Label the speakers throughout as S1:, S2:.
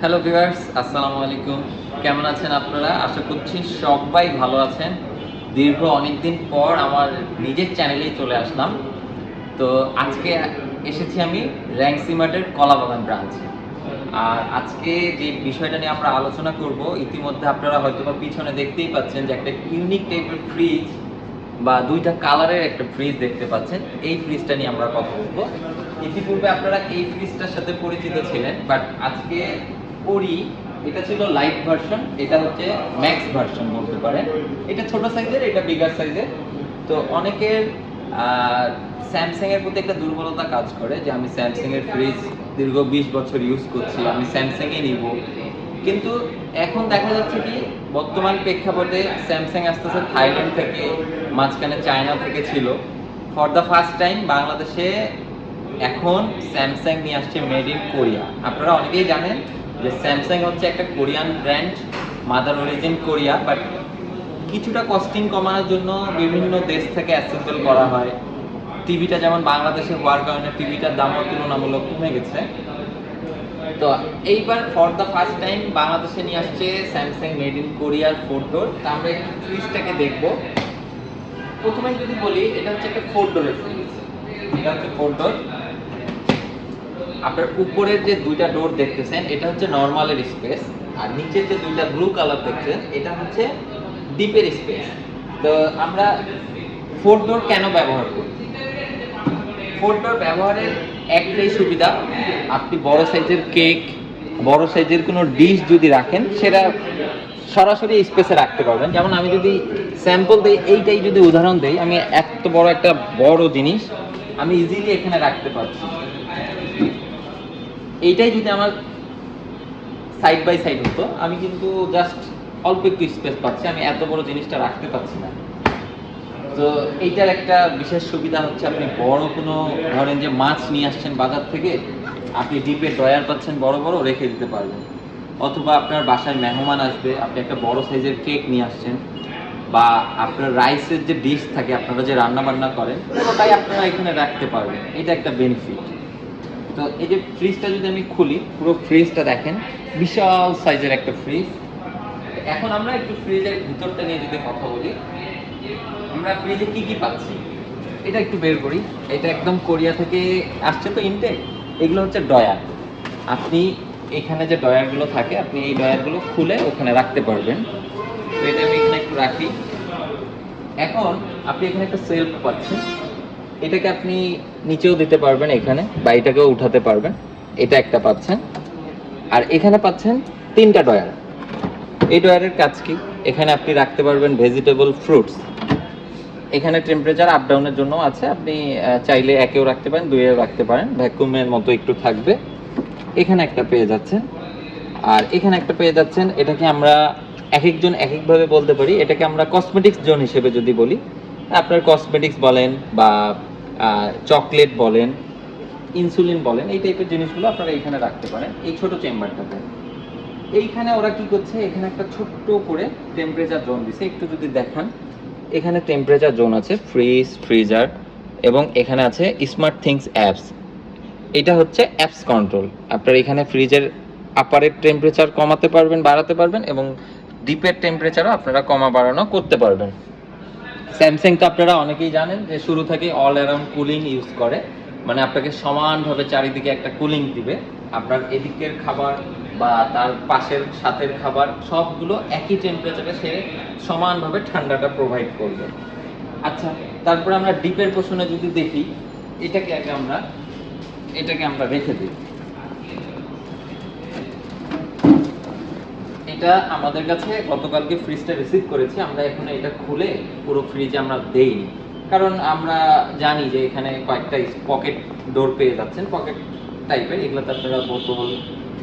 S1: Hello viewers, আসসালামু আলাইকুম। কেমন আছেন আপনারা? আশা করছি সবাই ভালো আছেন। দীর্ঘ অনেকদিন পর আমার নিজের চ্যানেলেই চলে আসলাম। তো আজকে এসেছি আমি র্যাংসি মার্টের কলাবাগান ব্রাঞ্চে। আর আজকে যে বিষয়টা নিয়ে আমরা আলোচনা করব, ইতিমধ্যে আপনারা হয়তোবা পিছনে দেখতেই পাচ্ছেন যে একটা ইউনিক টাইপের ফ্রিজ বা দুইটা কালারের একটা ফ্রিজ দেখতে পাচ্ছেন। এই ফ্রিজটা নিয়ে আমরা কথা বলবো। ইতিপূর্বে আপনারা এই ফ্রিজটার সাথে পরিচিত ছিলেন, বাট আজকে করি এটা ছিল লাইট ভার্সন, এটা হচ্ছে ম্যাক্স ভার্সন বলতে পারেন। এটা ছোট সাইজের, এটা বিগার সাইজের। তো অনেকের স্যামসাং এর প্রতি একটা দুর্বলতা কাজ করে যে আমি স্যামসাং এর ফ্রিজ দীর্ঘ 20 বছর ইউজ করছি, আমি স্যামসাং এ নিব। কিন্তু এখন দেখা যাচ্ছে কি বর্তমান প্রেক্ষাপটে স্যামসাং আসতেছে থাইল্যান্ড থেকে, মাঝখানে চায়না থেকে ছিল। ফর দ্য ফার্স্ট টাইম বাংলাদেশে এখন স্যামসাং নিয়ে আসছে মেড ইন কোরিয়া। আপনারা অনেকেই জানেন যে স্যামসাং হচ্ছে একটা Korean brand, mother origin Korea, but কিছুটা কস্টিং কমানোর জন্য বিভিন্ন দেশ থেকে অ্যাসেম্বল করা হয়। টিভিটা যেমন বাংলাদেশে হওয়ার কারণে টিভিটার দামও তুলনামূলক কমে গেছে। তো এইবার ফর দ্য ফার্স্ট টাইম বাংলাদেশে নিয়ে আসছে স্যামসাং মেড ইন কোরিয়ার 4 ডোর। তা আমরা একটু ফ্রিজটাকে দেখব। প্রথমে যদি বলি, এটা হচ্ছে একটা 4 ডোরের ফ্রিজ। এটা হচ্ছে 4 ডোর। আপনার উপরের যে দুইটা ডোর দেখতেছেন এটা হচ্ছে নরমালের স্পেস, আর নিচের যে দুইটা ব্লু কালার দেখছেন এটা হচ্ছে ডিপের স্পেস। তো আমরা 4 ডোর কেন ব্যবহার করি? 4 ডোর ব্যবহারের একটাই সুবিধা, আপনি বড় সাইজের কেক, বড় সাইজের কোনো ডিশ যদি রাখেন সেটা সরাসরি স্পেসে রাখতে পারবেন। যেমন আমি যদি স্যাম্পল দিই, এইটাই যদি উদাহরণ দেই, আমি এত বড় একটা বড় জিনিস আমি ইজিলি এখানে রাখতে পারছি। এইটাই যদি আমার সাইড বাই সাইড হতো, আমি কিন্তু জাস্ট অল্প একটু স্পেস পাচ্ছি, আমি এত বড় জিনিসটা রাখতে পারছি না। তো এইটার একটা বিশেষ সুবিধা হচ্ছে আপনি বড় কোনো ধরেন যে মাছ নিয়ে আসছেন বাজার থেকে, আপনি ডিপে ড্রয়ার পাচ্ছেন বড় বড়, রেখে দিতে পারবেন। অথবা আপনার বাসায় মেহমান আসবে, আপনি একটা বড় সাইজের কেক নিয়ে আসছেন, বা আপনার রাইসের যে ডিশ থাকে আপনারা যে রান্না বান্না করেন, পুরোটাই আপনারা এখানে রাখতে পারবেন। এটা একটা বেনিফিট। তো এই যে ফ্রিজটা যদি আমি খুলি, পুরো ফ্রিজটা দেখেন, বিশাল সাইজের একটা ফ্রিজ। এখন আমরা একটু ফ্রিজের ভিতরটা নিয়ে যদি কথা বলি, আমরা ফ্রিজে কি কি পাচ্ছি এটা একটু বের করি। এটা একদম কোরিয়া থেকে আসছে তো ইনটেক। এগুলো হচ্ছে ডয়ার। আপনি এখানে যে ডয়ারগুলো থাকে, আপনি এই ডয়ারগুলো খুলে ওখানে রাখতে পারবেন। তো এটা আমি এখানে একটু রাখি। এখন আপনি এখানে একটা সেলফ পাচ্ছেন, এটাকে আপনি নিচেও দিতে পারবেন এখানে, বা এটাকেও উঠাতে পারবেন। এটা একটা পাচ্ছেন। আর এখানে পাচ্ছেন 3টা ডয়ার। এই ডয়ারের কাজ কি? এখানে আপনি রাখতে পারবেন ভেজিটেবল, ফ্রুটস। এখানে টেম্পারেচার আপ ডাউনের জন্য আছে, আপনি চাইলে একেও রাখতে পারেন, দুইয়েও রাখতে পারেন, ভ্যাকুমের মতো একটু থাকবে। এখানে একটা পেয়ে যাচ্ছেন, আর এখানে একটা পেয়ে যাচ্ছেন। এটাকে আমরা এক একজন এক একভাবে বলতে পারি। এটাকে আমরা কসমেটিক্স জোন হিসেবে যদি বলি, আপনার কসমেটিক্স বলেন বা চকলেট বলেন, ইনসুলিন বলেন, এই টাইপের জিনিসগুলো আপনারা এখানে রাখতে পারেন এই ছোট চেম্বারটাতে। এইখানে ওরা কি করছে, এখানে একটা ছোট্ট করে টেম্পারেচার জোন দিছে, একটু যদি দেখান। এখানে টেম্পারেচার জোন আছে, ফ্রিজ, ফ্রিজার, এবং এখানে আছে স্মার্ট থিংস অ্যাপস। এটা হচ্ছে অ্যাপস কন্ট্রোল। আপনারা এখানে ফ্রিজের আপারের টেম্পারেচার কমাতে পারবেন, বাড়াতে পারবেন, এবং ডিপের টেম্পারেচারও আপনারা কমা বাড়ানো করতে পারবেন। স্যামসাং তো আপনারা অনেকেই জানেন যে শুরু থেকে অল অ্যারাউন্ড কুলিং ইউজ করে, মানে আপনাকে সমানভাবে চারিদিকে একটা কুলিং দিবে। আপনার এদিকের খাবার বা তার পাশের সাথের খাবার সবগুলো একই টেম্পারেচারে সে সমানভাবে ঠান্ডাটা প্রোভাইড করবে। আচ্ছা, তারপরে আমরা ডিপের পোর্শনে যদি দেখি, এটাকে আমরা রেখে দিই। এটা আমাদের কাছে গতকালকে ফ্রিজটা রিসিভ করেছি, আমরা এখন এটা খুলে পুরো ফ্রিজে আমরা দেইনি, কারণ আমরা জানি যে এখানে কয়েকটা পকেট ডোর পেয়ে যাচ্ছেন, পকেট টাইপের। এগুলোতে আপনারা বোতল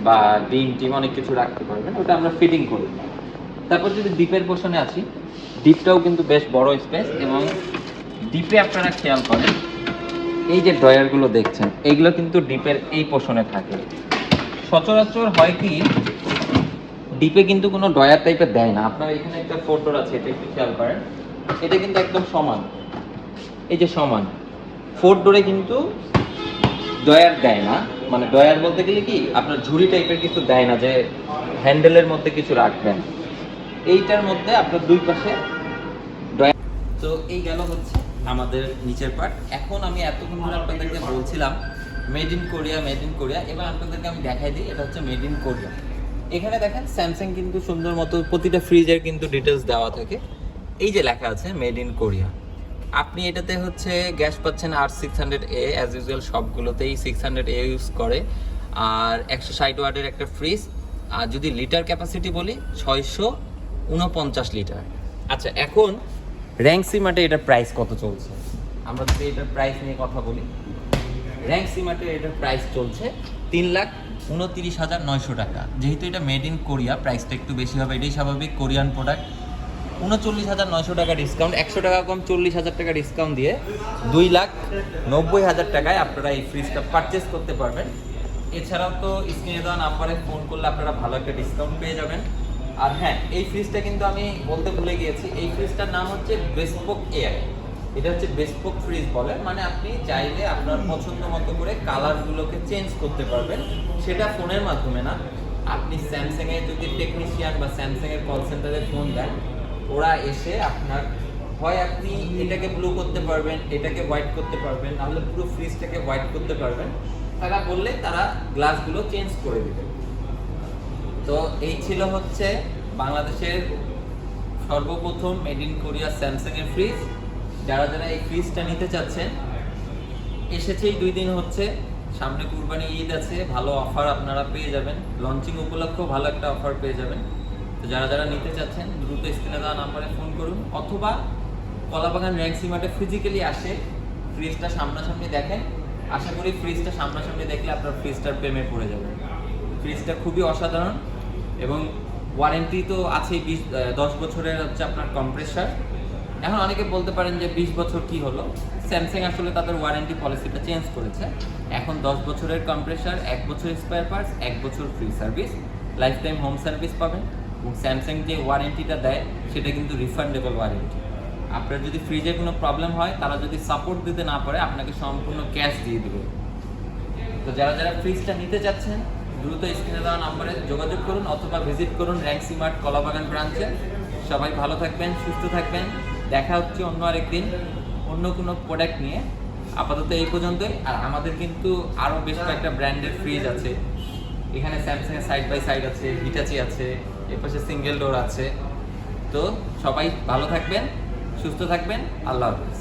S1: বা ডিম টিম অনেক কিছু রাখতে পারবেন, ওটা আমরা ফিটিং করি। তারপর যদি ডিপের পোর্শনে আসি, ডিপটাও কিন্তু বেশ বড় স্পেস, এবং ডিপে আপনারা খেয়াল করেন এই যে ড্রয়ারগুলো দেখছেন, এইগুলো কিন্তু ডিপের এই পোর্শনে থাকে। সচরাচর হয় কি, ডিপে কিন্তু কোনো ডয়ার টাইপের দেয় না। আপনার এখানে একটা ফোল্ডার আছে, এটা একটু খেয়াল করেন, এটা কিন্তু একদম সমান, এই যে সমান। 4 ডোরে কিন্তু ডয়ার দেয় না, মানে ডয়ার বলতে গেলে কি আপনার ঝুড়ি টাইপের কিছু দেয় না যে হ্যান্ডেলের মধ্যে কিছু রাখবেন, এইটার মধ্যে আপনার দুই পাশে ডয়ার। তো এই গেল হচ্ছে আমাদের নিচের পার্ট। এখন আমি এতক্ষণ ধরে আপনাদেরকে বলছিলাম made in Korea, made in Korea, এবার আপনাদেরকে আমি দেখাই দিই এটা হচ্ছে মেড ইন কোরিয়া। এখানে দেখেন স্যামসাং কিন্তু সুন্দর মতো প্রতিটা ফ্রিজের কিন্তু ডিটেলস দেওয়া থাকে, এই যে লেখা আছে মেড ইন কোরিয়া। আপনি এটাতে হচ্ছে গ্যাস পাচ্ছেন R600A, অ্যাজ ইউজুয়াল সবগুলোতেই 600A ইউজ করে, আর 160 ওয়াটের একটা ফ্রিজ। আর যদি লিটার ক্যাপাসিটি বলি 649 লিটার। আচ্ছা, এখন র্যাঙ্ক সিমার্টে এটার প্রাইস কত চলছে, আমরা যদি এটার প্রাইস নিয়ে কথা বলি, র্যাঙ্ক সিমার্টে এটার প্রাইস চলছে 3,29,900 টাকা। যেহেতু এটা মেড ইন কোরিয়া, প্রাইসটা একটু বেশি হবে, এটাই স্বাভাবিক, কোরিয়ান প্রোডাক্ট। 39,900 টাকা ডিসকাউন্ট, 100 টাকা কম, 40,000 টাকা ডিসকাউন্ট দিয়ে 2,90,000 টাকায় আপনারা এই ফ্রিজটা পারচেস করতে পারবেন। এছাড়াও তো স্ক্রিনে দেওয়া নাম্বারে ফোন করলে আপনারা ভালো একটা ডিসকাউন্ট পেয়ে যাবেন। আর হ্যাঁ, এই ফ্রিজটা কিন্তু আমি বলতে ভুলে গিয়েছি, এই ফ্রিজটার নাম হচ্ছে বেসপোক এআই। এটা হচ্ছে বেসপোক ফ্রিজ বলে, মানে আপনি চাইলে আপনার পছন্দ মতো করে কালারগুলোকে চেঞ্জ করতে পারবেন, সেটা ফোনের মাধ্যমে না। আপনি স্যামসাংয়ের যদি টেকনিশিয়ান বা স্যামসাংয়ের কল সেন্টারে ফোন দেন, ওরা এসে আপনার হয় আপনি এটাকে ব্লু করতে পারবেন, এটাকে হোয়াইট করতে পারবেন, নাহলে পুরো ফ্রিজটাকে হোয়াইট করতে পারবেন, তারা বললে তারা গ্লাসগুলো চেঞ্জ করে দেবে। তো এই ছিল হচ্ছে বাংলাদেশের সর্বপ্রথম মেড ইন কোরিয়া স্যামসাংয়ের ফ্রিজ। যারা যারা এই ফ্রিজটা নিতে চাচ্ছেন, এসেছেই 2 দিন হচ্ছে, সামনে কুরবানি ঈদ আছে, ভালো অফার আপনারা পেয়ে যাবেন, লঞ্চিং উপলক্ষেও ভালো একটা অফার পেয়ে যাবেন। তো যারা যারা নিতে চাচ্ছেন দ্রুত স্ক্রিনে দেওয়া নাম্বারে ফোন করুন, অথবা কলাবাগান র্যাঙ্ক সিমার্টে ফিজিক্যালি আসে ফ্রিজটা সামনাসামনি দেখেন। আশা করি ফ্রিজটা সামনাসামনি দেখলে আপনার ফ্রিজটার প্রেমে পড়ে যাবে। ফ্রিজটা খুবই অসাধারণ, এবং ওয়ারেন্টি তো আছেই, 10 বছরের হচ্ছে আপনার কম্প্রেসার। এখন অনেকে বলতে পারেন যে 20 বছর কি হলো, স্যামসাং আসলে তাদের ওয়ারেন্টি পলিসিটা চেঞ্জ করেছে। এখন 10 বছরের কম্প্রেসার, 1 বছর স্পেয়ার পার্টস, 1 বছর free service, life time home service পাবেন। এবং স্যামসাং যে ওয়ারেন্টিটা দেয় সেটা কিন্তু রিফান্ডেবল ওয়ারেন্টি। আপনার যদি ফ্রিজে কোনো প্রবলেম হয়, তারা যদি সাপোর্ট দিতে না পারে, আপনাকে সম্পূর্ণ ক্যাশ দিয়ে দেবে। তো যারা যারা ফ্রিজটা নিতে চাচ্ছেন দ্রুত স্ক্রিনে দেওয়া নাম্বারে যোগাযোগ করুন, অথবা ভিজিট করুন র্যাঙ্ক সিমার্ট কলাবাগান ব্রাঞ্চে। সবাই ভালো থাকবেন, সুস্থ থাকবেন, দেখা হচ্ছে অন্য আরেকদিন অন্য কোনো প্রোডাক্ট নিয়ে। আপাতত এই পর্যন্তই। আর আমাদের কিন্তু আরও বেশ কয়েকটা ব্র্যান্ডের ফ্রিজ আছে, এখানে স্যামসাংয়ের সাইড বাই সাইড আছে, হিটাচি আছে, এর পাশে সিঙ্গেল ডোর আছে। তো সবাই ভালো থাকবেন, সুস্থ থাকবেন, আল্লাহ হাফেজ।